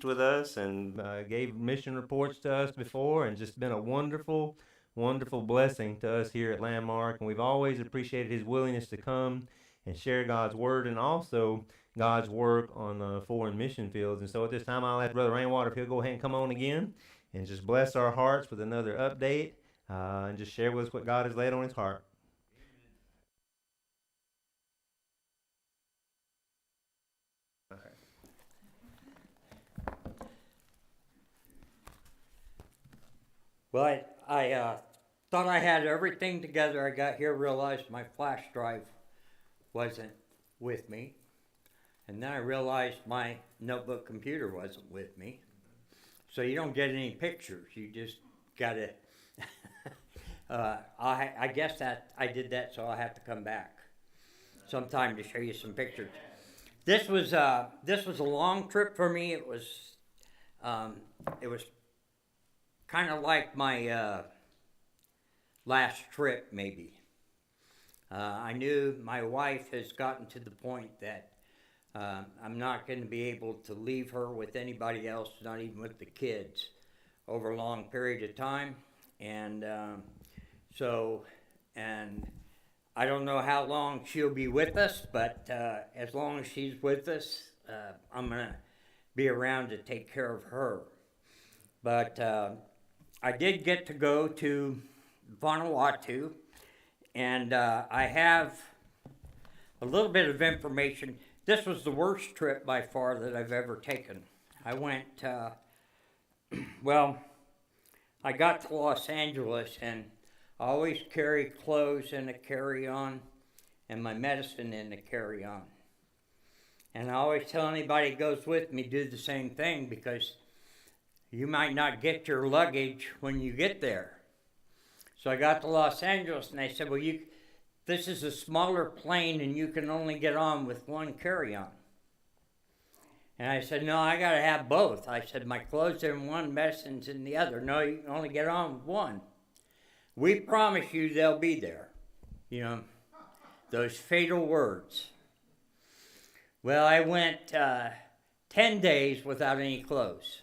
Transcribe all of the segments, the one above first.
with us and gave mission reports to us before, and just been a wonderful, wonderful blessing to us here at Landmark. And we've always appreciated his willingness to come and share God's word, and also God's work on foreign mission fields. And so at this time, I'll ask Brother Rainwater if he'll go ahead and come on again and just bless our hearts with another update, and just share with us what God has laid on his heart. Well, I thought I had everything together. I got here, realized my flash drive wasn't with me. And then I realized my notebook computer wasn't with me. So you don't get any pictures. You just got to. I guess that I did that, so I'll have to come back sometime to show you some pictures. This was a long trip for me. It was kind of like my last trip, maybe. I knew my wife has gotten to the point that I'm not going to be able to leave her with anybody else, not even with the kids, over a long period of time. And and I don't know how long she'll be with us, but as long as she's with us, I'm going to be around to take care of her. But I did get to go to Vanuatu, and I have a little bit of information. This was the worst trip by far that I've ever taken. I went, well, I got to Los Angeles, and I always carry clothes in a carry-on and my medicine in a carry-on. And I always tell anybody who goes with me, do the same thing, because you might not get your luggage when you get there. So I got to Los Angeles, and they said, well, this is a smaller plane, and you can only get on with one carry-on. And I said, no, I got to have both. I said, my clothes are in one, medicine's in the other. No, you can only get on with one. We promise you they'll be there. You know, those fatal words. Well, I went 10 days without any clothes.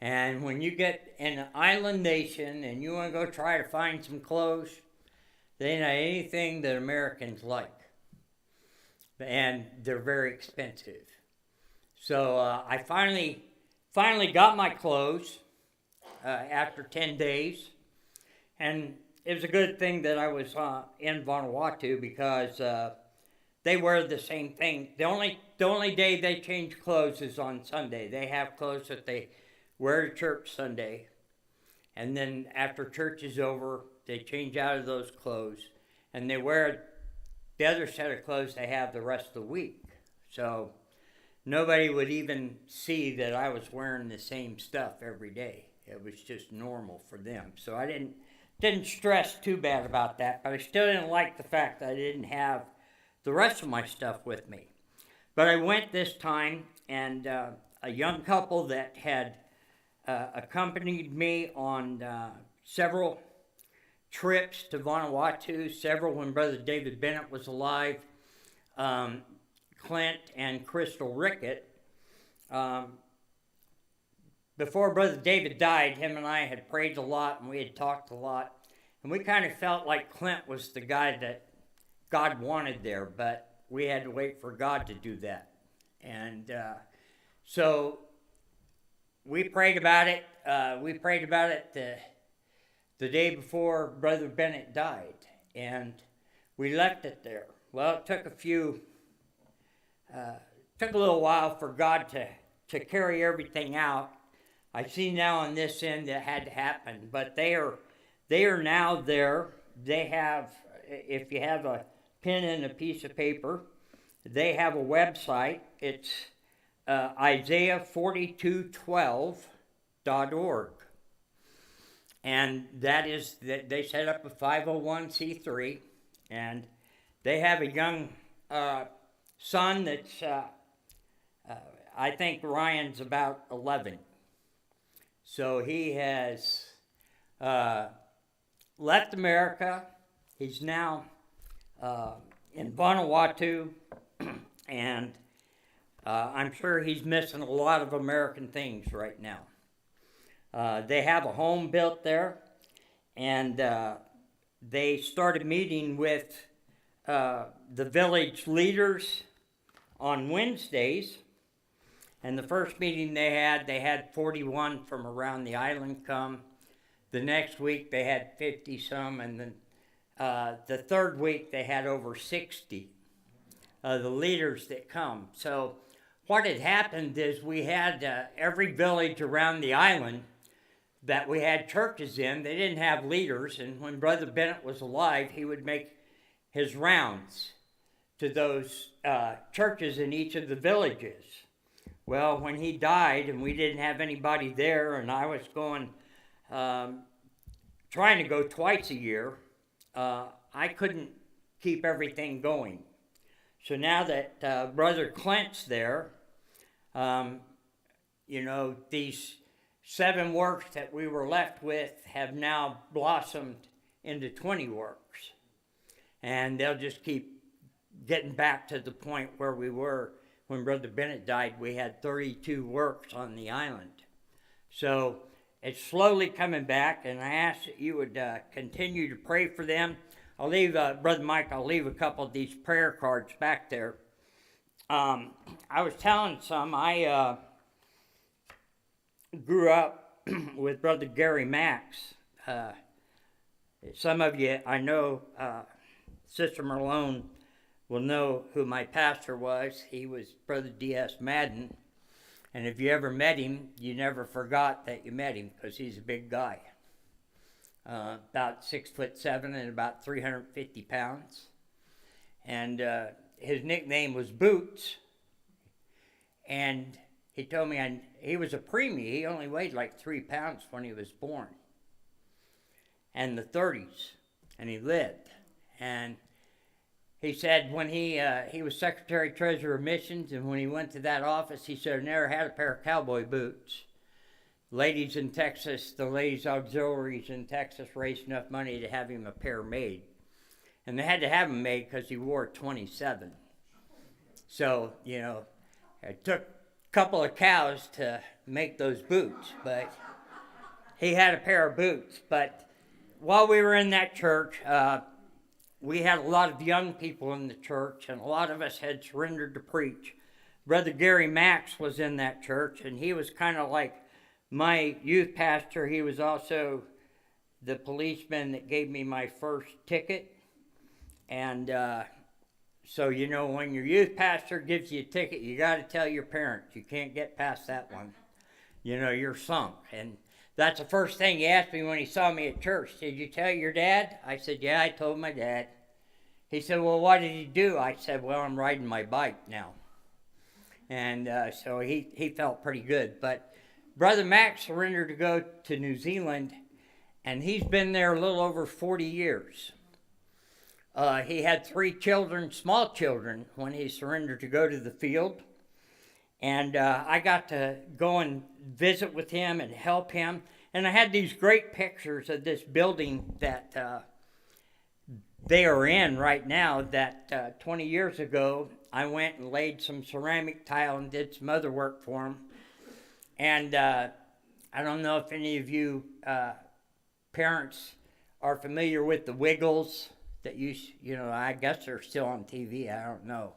And when you get in an island nation and you want to go try to find some clothes, they ain't anything that Americans like. And they're very expensive. So I finally got my clothes after 10 days. And it was a good thing that I was in Vanuatu, because they wear the same thing. The only day they change clothes is on Sunday. They have clothes that they wear to church Sunday, and then after church is over, they change out of those clothes, and they wear the other set of clothes they have the rest of the week. So nobody would even see that I was wearing the same stuff every day. It was just normal for them. So I didn't stress too bad about that, but I still didn't like the fact that I didn't have the rest of my stuff with me. But I went this time, and a young couple that had accompanied me on several trips to Vanuatu, several when Brother David Bennett was alive, Clint and Crystal Rickett. Before Brother David died, him and I had prayed a lot, and we had talked a lot, and we kind of felt like Clint was the guy that God wanted there, but we had to wait for God to do that. And so we prayed about it. The day before Brother Bennett died, and we left it there. Well, it took a little while for God to carry everything out. I see now on this end that had to happen, but they are now there. They have, if you have a pen and a piece of paper, they have a website. It's Isaiah4212.org. And that is, that they set up a 501c3, and they have a young son that's, I think Ryan's about 11. So he has left America. He's now in Vanuatu, and I'm sure he's missing a lot of American things right now. They have a home built there, and they started meeting with the village leaders on Wednesdays. And the first meeting they had 41 from around the island come. The next week they had 50 some, and then the third week they had over 60 the leaders that come. So what had happened is we had every village around the island that we had churches in, they didn't have leaders, and when Brother Bennett was alive, he would make his rounds to those churches in each of the villages. Well, when he died and we didn't have anybody there, and I was going, trying to go twice a year, I couldn't keep everything going. So now that Brother Clint's there, these 7 works that we were left with have now blossomed into 20 works. And they'll just keep getting back to the point where we were when Brother Bennett died. We had 32 works on the island. So it's slowly coming back, and I ask that you would continue to pray for them. I'll leave, Brother Mike, I'll leave a couple of these prayer cards back there. I was telling some, I grew up with Brother Gary Max. Some of you, I know, Sister Malone will know who my pastor was. He was Brother D.S. Madden. And if you ever met him, you never forgot that you met him, because he's a big guy. About 6'7" and about 350 pounds. And his nickname was Boots. And he told me he was a preemie. He only weighed like 3 pounds when he was born. And the 30s. And he lived. And he said when he was Secretary Treasurer of Missions, and when he went to that office, he said, I never had a pair of cowboy boots. Ladies in Texas, the ladies' auxiliaries in Texas raised enough money to have him a pair made. And they had to have them made because he wore 27. So, it took a couple of cows to make those boots, but he had a pair of boots. But while we were in that church, we had a lot of young people in the church, and a lot of us had surrendered to preach. Brother Gary Max was in that church, and he was kind of like my youth pastor. He was also the policeman that gave me my first ticket. And so, when your youth pastor gives you a ticket, you got to tell your parents. You can't get past that one. You're sunk. And that's the first thing he asked me when he saw me at church. Did you tell your dad? I said, yeah, I told my dad. He said, well, what did he do? I said, well, I'm riding my bike now. And so he felt pretty good. But Brother Max surrendered to go to New Zealand, and he's been there a little over 40 years. He had 3 children, small children, when he surrendered to go to the field. And I got to go and visit with him and help him. And I had these great pictures of this building that they are in right now, that 20 years ago, I went and laid some ceramic tile and did some other work for them. And I don't know if any of you parents are familiar with the Wiggles that I guess they're still on TV. I don't know.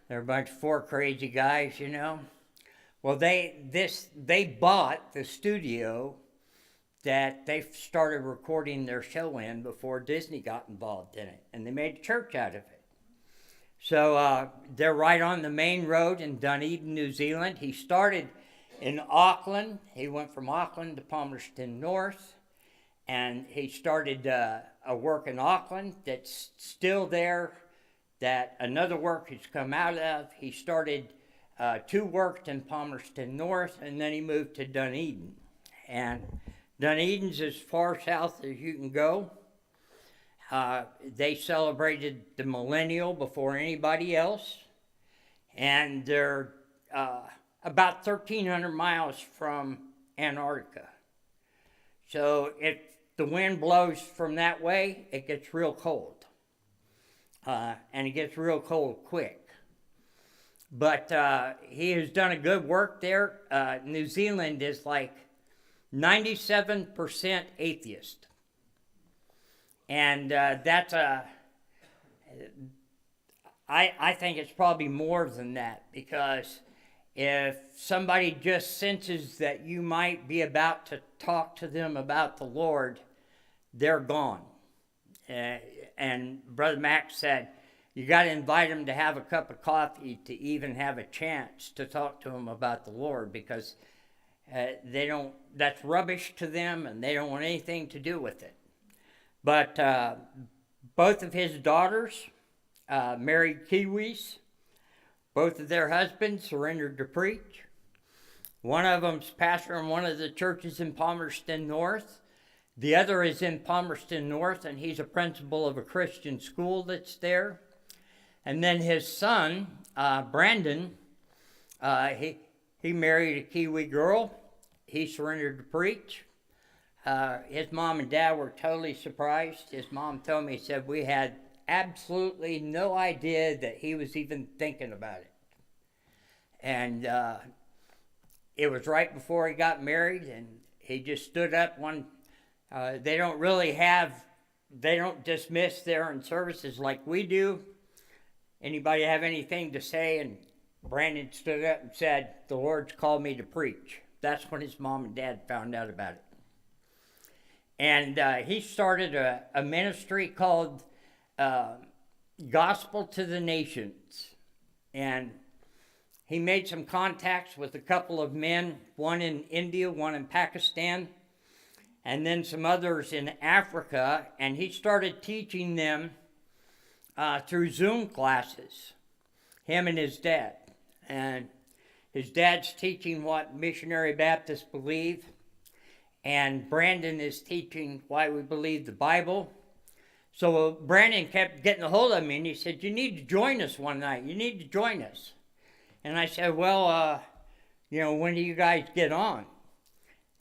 They're a bunch of 4 crazy guys, Well, they bought the studio that they started recording their show in before Disney got involved in it, and they made a church out of it. So they're right on the main road in Dunedin, New Zealand. He started in Auckland. He went from Auckland to Palmerston North, and he started a work in Auckland that's still there, that another work has come out of. He started 2 works in Palmerston North, and then he moved to Dunedin. And Dunedin's as far south as you can go. They celebrated the millennial before anybody else. And they're about 1,300 miles from Antarctica. So if the wind blows from that way, it gets real cold. And it gets real cold quick. But he has done a good work there. New Zealand is like 97% atheist. And that's I think it's probably more than that, because if somebody just senses that you might be about to talk to them about the Lord, they're gone. And Brother Max said, you got to invite them to have a cup of coffee to even have a chance to talk to them about the Lord, because they don't, that's rubbish to them, and they don't want anything to do with it. But both of his daughters married Kiwis. Both of their husbands surrendered to preach. One of them's pastor in one of the churches in Palmerston North. The other is in Palmerston North, and he's a principal of a Christian school that's there. And then his son, Brandon, he married a Kiwi girl. He surrendered to preach. His mom and dad were totally surprised. His mom told me, said, we had absolutely no idea that he was even thinking about it. And it was right before he got married, and he just stood up one. They don't dismiss their in services like we do. Anybody have anything to say? And Brandon stood up and said, the Lord's called me to preach. That's when his mom and dad found out about it. And he started a ministry called Gospel to the Nations. And he made some contacts with a couple of men, one in India, one in Pakistan, and then some others in Africa. And he started teaching them through Zoom classes, him and his dad. And his dad's teaching what missionary Baptists believe, and Brandon is teaching why we believe the Bible. So Brandon kept getting a hold of me, and he said, you need to join us one night. You need to join us. And I said, well, when do you guys get on?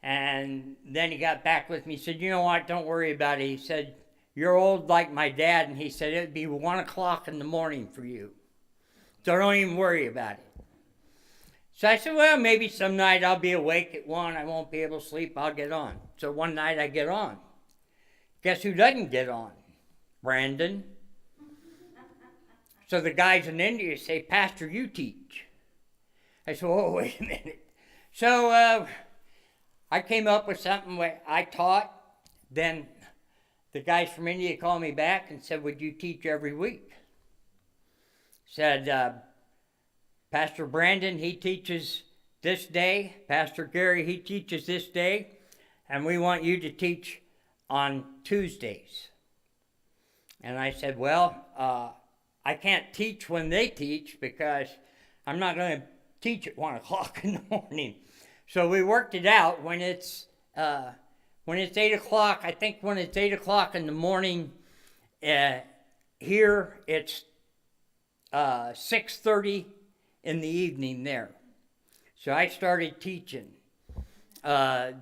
And then he got back with me. He said, you know what, don't worry about it. He said, you're old like my dad, and he said, it'd be 1 o'clock in the morning for you. So don't even worry about it. So I said, well, maybe some night I'll be awake at 1. I won't be able to sleep. I'll get on. So one night I get on. Guess who doesn't get on? Brandon. So the guys in India say, Pastor, you teach. I said, oh, wait a minute. So I came up with something where I taught. Then the guys from India called me back and said, would you teach every week? Said, Pastor Brandon, he teaches this day. Pastor Gary, he teaches this day. And we want you to teach on Tuesdays. And I said, well, I can't teach when they teach, because I'm not going to teach at 1 o'clock in the morning. So we worked it out. When it's 8 o'clock, I think when it's 8 o'clock in the morning, here it's 6:30 in the evening there. So I started teaching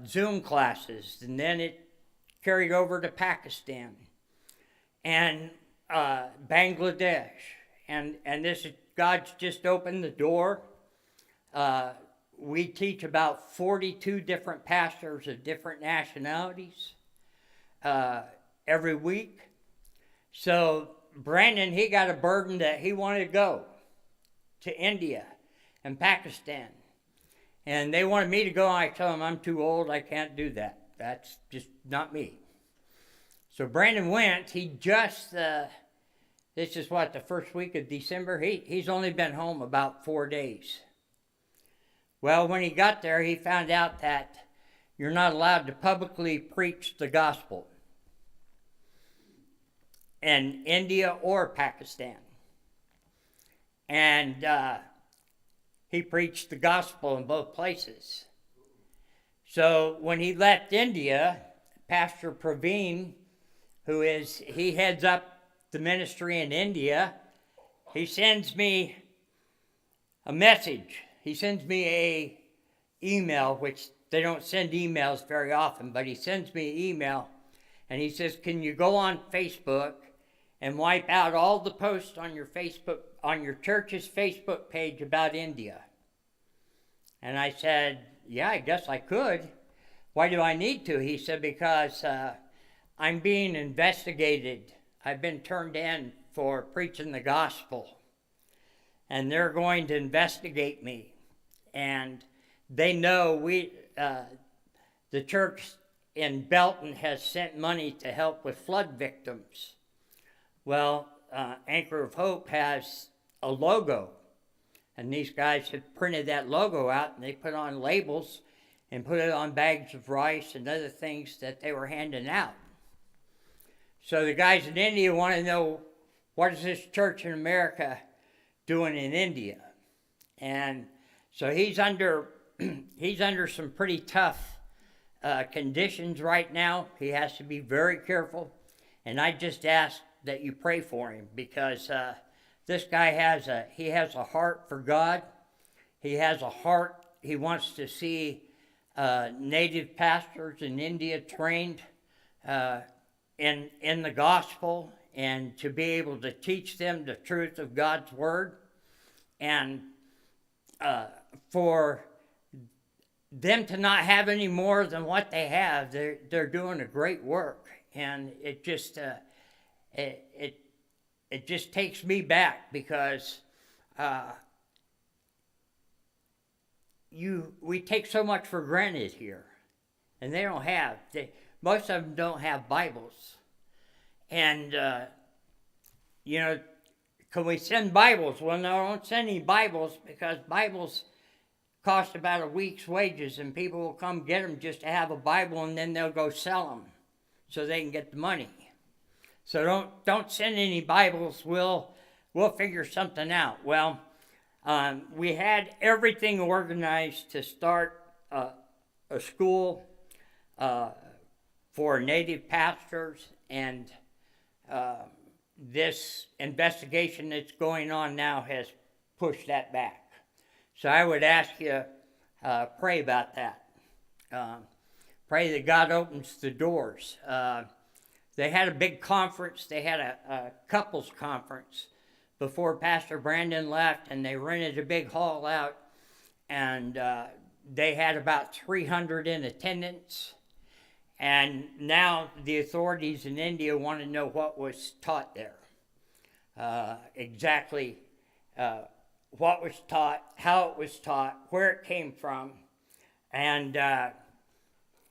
Zoom classes, and then it carried over to Pakistan and Bangladesh. And this is, God's just opened the door. We teach about 42 different pastors of different nationalities every week. So Brandon, he got a burden that he wanted to go to India and Pakistan. And they wanted me to go, and I told them I'm too old, I can't do that. That's just not me. So Brandon went. He just, this is what, the first week of December? He's only been home about 4 days. Well, when he got there, he found out that you're not allowed to publicly preach the gospel in India or Pakistan. And he preached the gospel in both places. So when he left India, Pastor Praveen, he heads up the ministry in India, he sends me a message. He sends me a email, which they don't send emails very often, but he sends me an email, and he says, can you go on Facebook and wipe out all the posts on your Facebook, on your church's Facebook page about India. And I said, yeah, I guess I could. Why do I need to? He said, because I'm being investigated. I've been turned in for preaching the gospel. And they're going to investigate me. And they know the church in Belton has sent money to help with flood victims. Well, Anchor of Hope has a logo. And these guys have printed that logo out, and they put on labels and put it on bags of rice and other things that they were handing out. So the guys in India want to know, what is this church in America doing in India? And so he's under some pretty tough conditions right now. He has to be very careful. And I just ask that you pray for him, because this guy has a heart for God. He has a heart. He wants to see native pastors in India trained in the gospel, and to be able to teach them the truth of God's word, and for them to not have any more than what they have. They're doing a great work, and it just it just takes me back, because we take so much for granted here, and they don't have. Most of them don't have Bibles, and can we send Bibles? Well, no, don't send any Bibles, because Bibles cost about a week's wages, and people will come get them just to have a Bible, and then they'll go sell them so they can get the money. So don't send any Bibles. We'll figure something out. Well, we had everything organized to start a school for native pastors, and this investigation that's going on now has pushed that back. So I would ask you, pray about that. Pray that God opens the doors. They had a big conference. They had a couples conference before Pastor Brandon left, and they rented a big hall out, and they had about 300 in attendance. And now the authorities in India want to know what was taught there, exactly what was taught, how it was taught, where it came from. And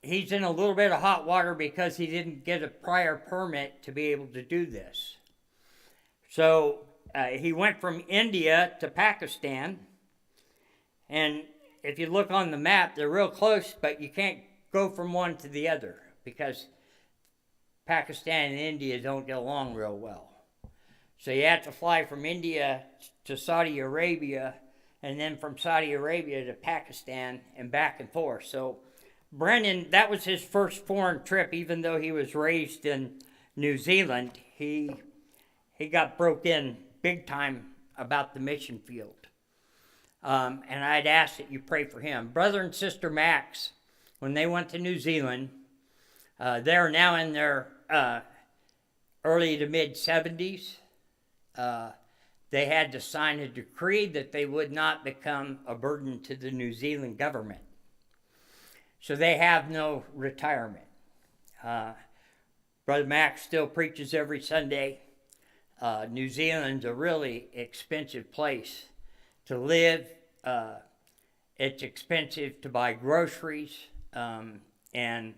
he's in a little bit of hot water because he didn't get a prior permit to be able to do this. So he went from India to Pakistan. And if you look on the map, they're real close, but you can't go from one to the other, because Pakistan and India don't get along real well. So you have to fly from India to Saudi Arabia, and then from Saudi Arabia to Pakistan, and back and forth. So Brennan, that was his first foreign trip. Even though he was raised in New Zealand, he got broke in big time about the mission field. And I'd ask that you pray for him. Brother and Sister Max, when they went to New Zealand, they're now in their early to mid 70s. They had to sign a decree that they would not become a burden to the New Zealand government. So they have no retirement. Brother Max still preaches every Sunday. New Zealand's a really expensive place to live. It's expensive to buy groceries, and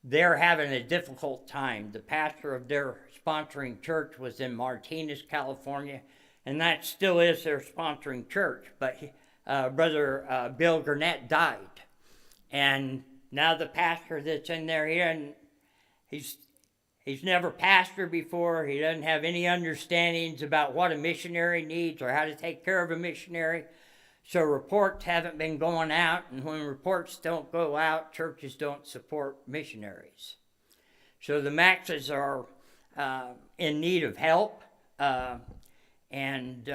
they're having a difficult time. The pastor of their sponsoring church was in Martinez, California, and that still is their sponsoring church. But Brother Bill Gurnett died, and now the pastor that's in there here, and he's never pastored before. He doesn't have any understandings about what a missionary needs or how to take care of a missionary. So reports haven't been going out, and when reports don't go out, churches don't support missionaries. So the Maxes are in need of help, and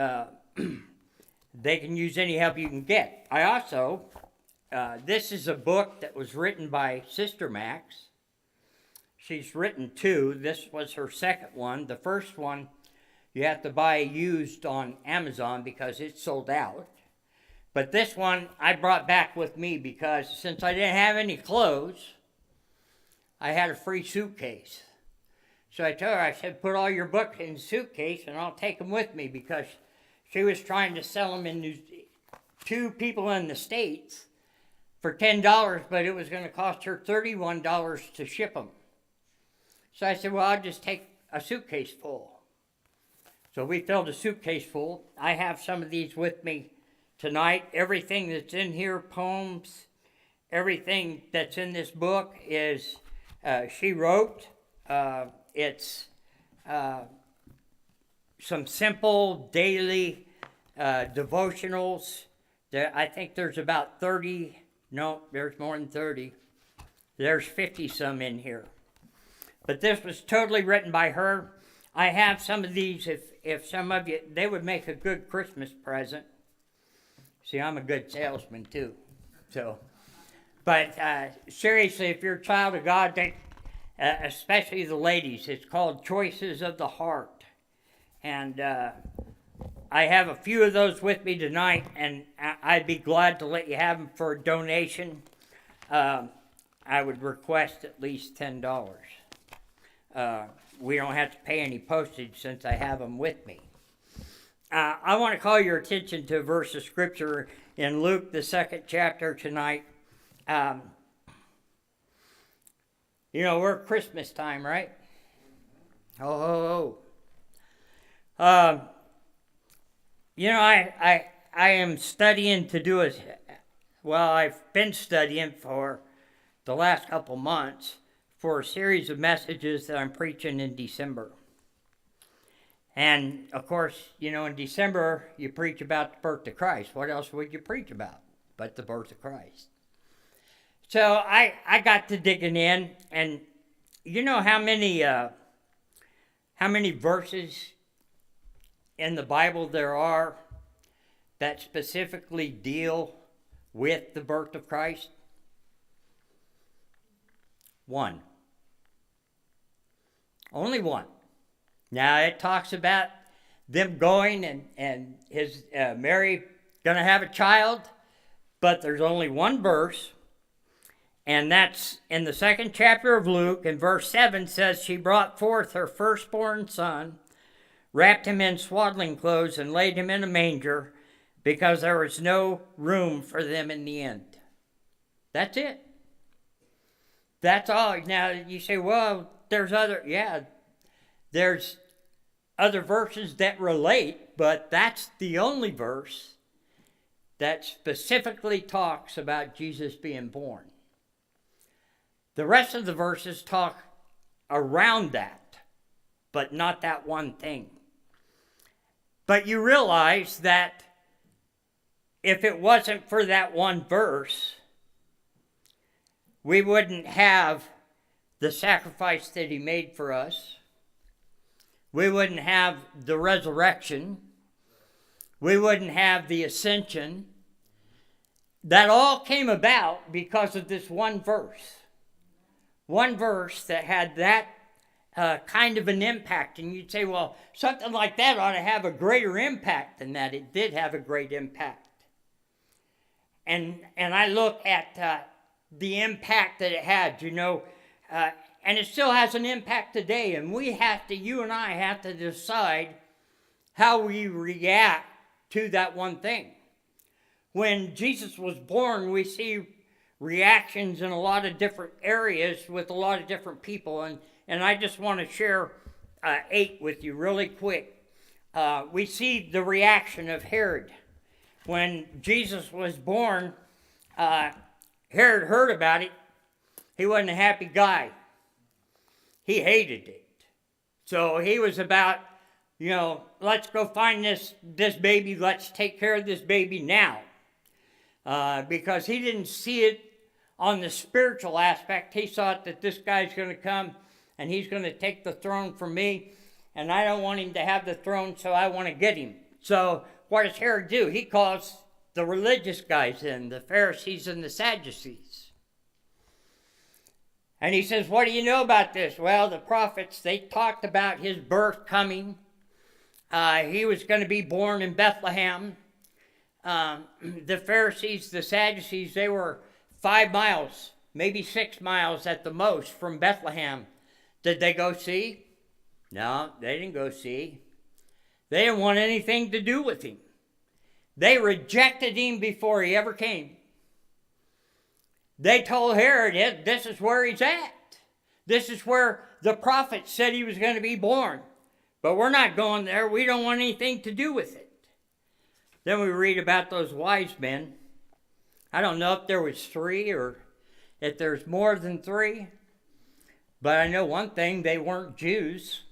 they can use any help you can get. I also, this is a book that was written by Sister Max. She's written two. This was her second one. The first one, You have to buy used on Amazon because it's sold out. But this one I brought back with me because since I didn't have any clothes, I had a free suitcase. So I told her, I said, put all your books in the suitcase and I'll take them with me, because she was trying to sell them in two people in the States for $10, but it was going to cost her $31 to ship them. So I said, well, I'll just take a suitcase full. So we filled a suitcase full. I have some of these with me tonight. Everything that's in here, poems, everything that's in this book is she wrote. It's some simple daily devotionals. I think there's about 30. No, there's more than 30. There's 50 some in here. But this was totally written by her. I have some of these, if some of you, they would make a good Christmas present. See, I'm a good salesman too. So, but seriously, if you're a child of God, especially the ladies, it's called Choices of the Heart. And I have a few of those with me tonight, and I'd be glad to let you have them for a donation. I would request at least $10. We don't have to pay any postage since I have them with me. I want to call your attention to a verse of Scripture in Luke, the 2nd chapter tonight. You know, we're Christmas time, right? Oh. You know, I am studying to do I've been studying for the last couple months for a series of messages that I'm preaching in December. And, of course, you know, in December, you preach about the birth of Christ. What else would you preach about but the birth of Christ? So I got to digging in, and you know how many verses in the Bible there are that specifically deal with the birth of Christ? 1. Only 1. Now it talks about them going and his Mary going to have a child, but there's only 1 verse, and that's in the 2nd chapter of Luke, and verse 7 says, she brought forth her firstborn son, wrapped him in swaddling clothes, and laid him in a manger, because there was no room for them in the inn. That's it. That's all. Now you say, well, there's other verses that relate, but that's the only verse that specifically talks about Jesus being born. The rest of the verses talk around that, but not that one thing. But you realize that if it wasn't for that one verse, we wouldn't have the sacrifice that he made for us. We wouldn't have the resurrection. We wouldn't have the ascension. That all came about because of this one verse. One verse that had that kind of an impact. And you'd say, well, something like that ought to have a greater impact than that. It did have a great impact. And I look at the impact that it had, and it still has an impact today. And you and I have to decide how we react to that one thing. When Jesus was born, we see reactions in a lot of different areas with a lot of different people. And I just want to share 8 with you really quick. We see the reaction of Herod. When Jesus was born, Herod heard about it. He wasn't a happy guy. He hated it. So he was about, let's go find this baby. Let's take care of this baby now. Because he didn't see it on the spiritual aspect. He thought that this guy's going to come and he's going to take the throne from me. And I don't want him to have the throne, so I want to get him. So what does Herod do? He calls the religious guys in, the Pharisees and the Sadducees. And he says, what do you know about this? Well, the prophets, they talked about his birth coming. he was going to be born in Bethlehem. The Pharisees, the Sadducees, they were 5 miles, maybe 6 miles at the most from Bethlehem. Did they go see? No, they didn't go see. They didn't want anything to do with him. They rejected him before he ever came. They told Herod, this is where he's at. This is where the prophet said he was going to be born. But we're not going there. We don't want anything to do with it. Then we read about those wise men. I don't know if there was 3 or if there's more than 3. But I know one thing, they weren't Jews.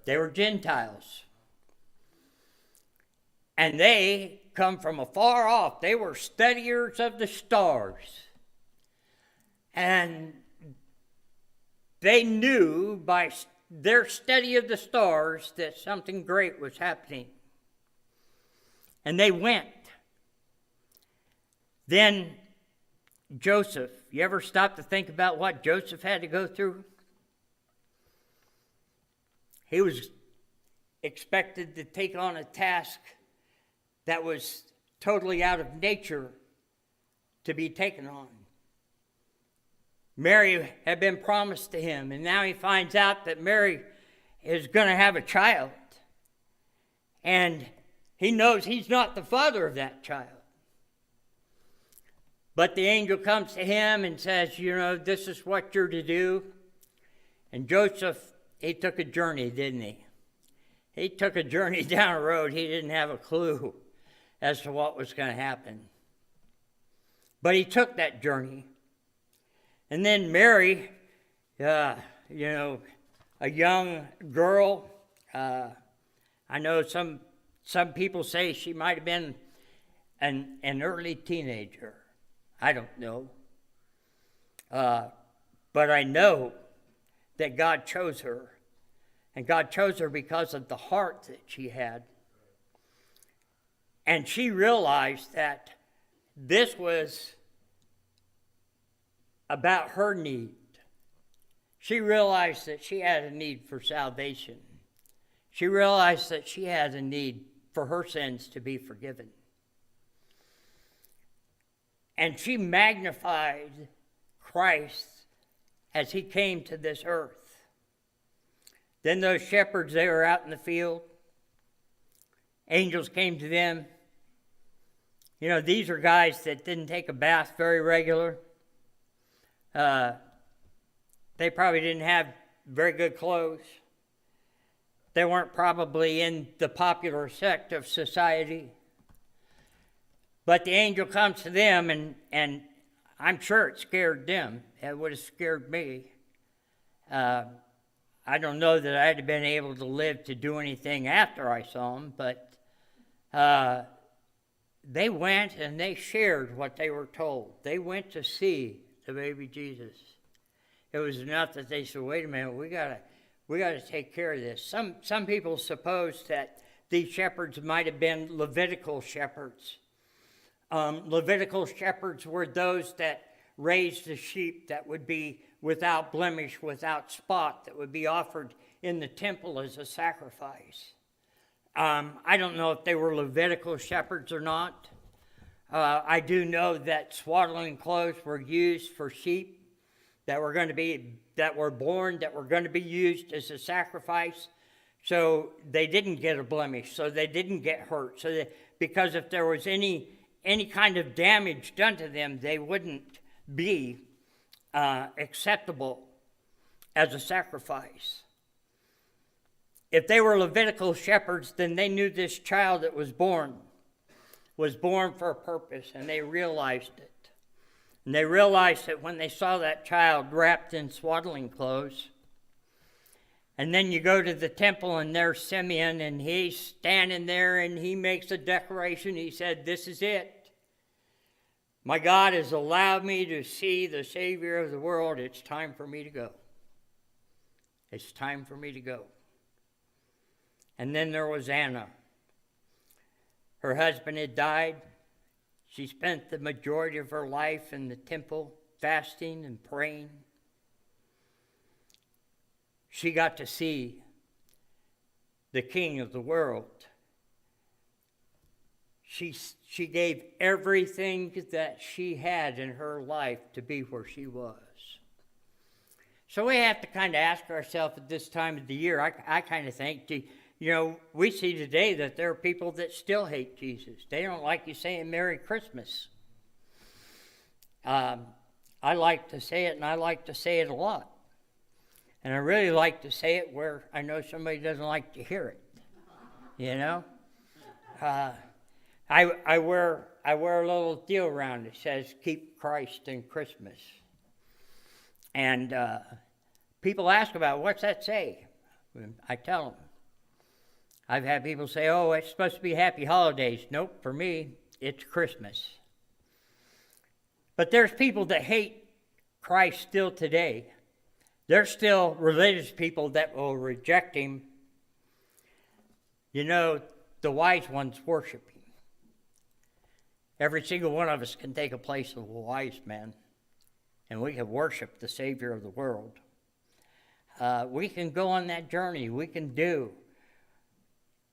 They were Gentiles. And they come from afar off. They were studiers of the stars. And they knew by their study of the stars that something great was happening. And they went. Then Joseph, you ever stop to think about what Joseph had to go through? He was expected to take on a task that was totally out of nature to be taken on. Mary had been promised to him, and now he finds out that Mary is going to have a child. And he knows he's not the father of that child. But the angel comes to him and says, this is what you're to do. And Joseph, he took a journey, didn't he? He took a journey down a road. He didn't have a clue as to what was going to happen. But he took that journey. And then Mary, a young girl, I know some people say she might have been an early teenager. I don't know. But I know that God chose her. And God chose her because of the heart that she had. And she realized that this was about her need. She realized that she had a need for salvation. She realized that she had a need for her sins to be forgiven. And she magnified Christ as he came to this earth. Then those shepherds, they were out in the field. Angels came to them. These are guys that didn't take a bath very regular. They probably didn't have very good clothes. They weren't probably in the popular sect of society. But the angel comes to them, and I'm sure it scared them. It would have scared me. I don't know that I'd have been able to live to do anything after I saw him, but they went and they shared what they were told. They went to see the baby Jesus. It was enough that they said, wait a minute, we gotta take care of this. Some people suppose that these shepherds might have been Levitical shepherds. Levitical shepherds were those that raised the sheep that would be without blemish, without spot, that would be offered in the temple as a sacrifice. I don't know if they were Levitical shepherds or not. I do know that swaddling clothes were used for sheep that were born, that were going to be used as a sacrifice. So they didn't get a blemish, so they didn't get hurt. Because if there was any kind of damage done to them, they wouldn't be acceptable as a sacrifice. If they were Levitical shepherds, then they knew this child that was born for a purpose, and they realized it. And they realized it when they saw that child wrapped in swaddling clothes. And then you go to the temple, and there's Simeon, and he's standing there, and he makes a declaration. He said, this is it. My God has allowed me to see the Savior of the world. It's time for me to go. It's time for me to go. And then there was Anna. Her husband had died. She spent the majority of her life in the temple, fasting and praying. She got to see the King of the world. She gave everything that she had in her life to be where she was. So we have to kind of ask ourselves at this time of the year, I kind of think, we see today that there are people that still hate Jesus. They don't like you saying Merry Christmas. I like to say it, and I like to say it a lot. And I really like to say it where I know somebody doesn't like to hear it. I wear a little deal around that says, "Keep Christ in Christmas." And people ask about, what's that say? I tell them. I've had people say, "Oh, it's supposed to be Happy Holidays." Nope, for me, it's Christmas. But there's people that hate Christ still today. There's still religious people that will reject him. The wise ones worship him. Every single one of us can take a place of a wise man, and we can worship the Savior of the world. We can go on that journey. We can do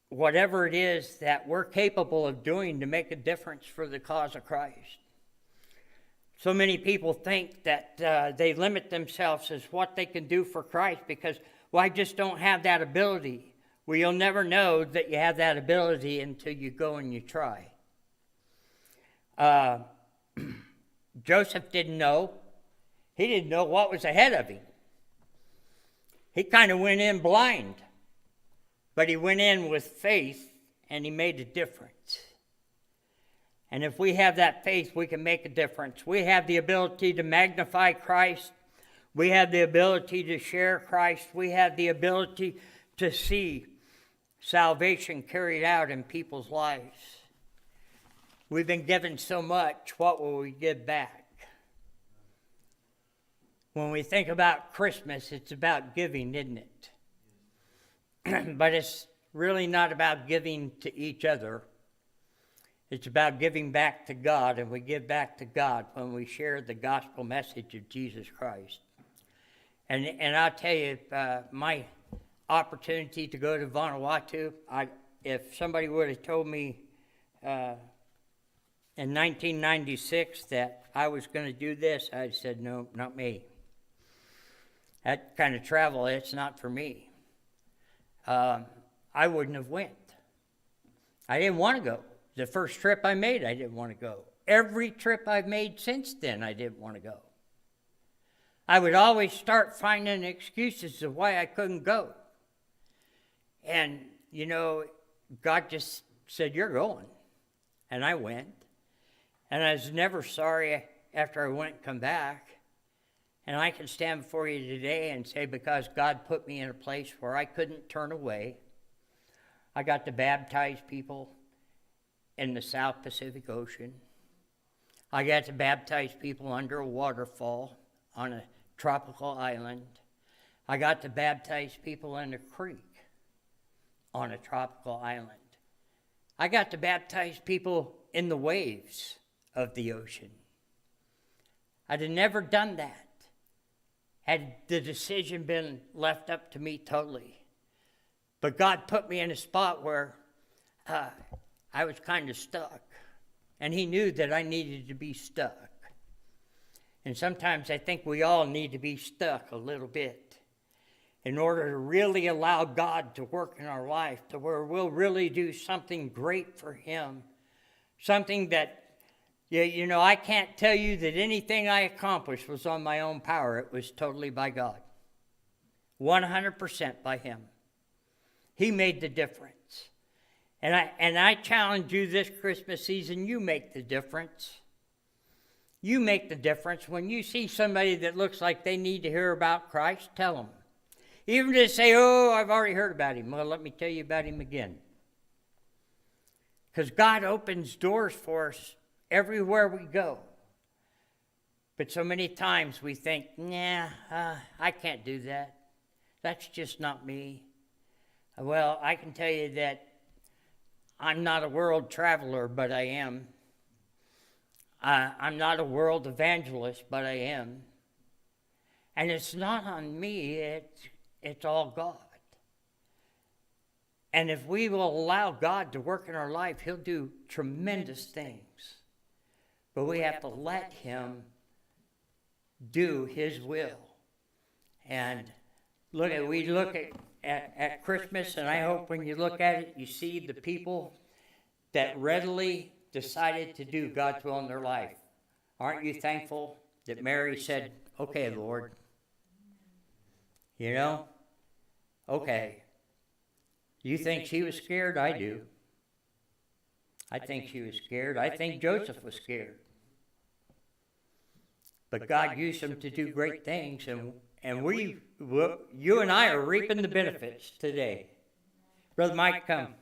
whatever it is that we're capable of doing to make a difference for the cause of Christ. So many people think that they limit themselves as what they can do for Christ because, I just don't have that ability. Well, you'll never know that you have that ability until you go and you try. Joseph didn't know. He didn't know what was ahead of him. He kind of went in blind. But he went in with faith, and he made a difference. And if we have that faith, we can make a difference. We have the ability to magnify Christ. We have the ability to share Christ. We have the ability to see salvation carried out in people's lives. We've been given so much. What will we give back? When we think about Christmas, it's about giving, isn't it? But it's really not about giving to each other. It's about giving back to God, and we give back to God when we share the gospel message of Jesus Christ. And I'll tell you, my opportunity to go to Vanuatu, if somebody would have told me in 1996 that I was going to do this, I'd said, no, not me. That kind of travel, it's not for me. I wouldn't have went. I didn't want to go. The first trip I made, I didn't want to go. Every trip I've made since then, I didn't want to go. I would always start finding excuses of why I couldn't go. And, God just said, "You're going." And I went. And I was never sorry after I went and come back. And I can stand before you today and say, because God put me in a place where I couldn't turn away, I got to baptize people in the South Pacific Ocean. I got to baptize people under a waterfall on a tropical island. I got to baptize people in a creek on a tropical island. I got to baptize people in the waves of the ocean. I'd have never done that had the decision been left up to me totally. But God put me in a spot where I was kind of stuck. And he knew that I needed to be stuck. And sometimes I think we all need to be stuck a little bit in order to really allow God to work in our life to where we'll really do something great for him. Something that, I can't tell you that anything I accomplished was on my own power. It was totally by God. 100% by him. He made the difference. And I challenge you this Christmas season, you make the difference. You make the difference. When you see somebody that looks like they need to hear about Christ, tell them. Even to say, "Oh, I've already heard about him." Well, let me tell you about him again. Because God opens doors for us everywhere we go. But so many times we think, I can't do that. That's just not me. Well, I can tell you that I'm not a world traveler, but I am. I'm not a world evangelist, but I am. And it's not on me, it's all God. And if we will allow God to work in our life, he'll do tremendous things. But we have to let him do his will. And we look at Christmas, and I hope when you look at it, you see the people that readily decided to do God's will in their life. Aren't you thankful that Mary said, okay, Lord, okay. You think she was scared? I do. I think she was scared. I think Joseph was scared. But God used him to do great things, and you and I are reaping the benefits today. Brother Mike, come.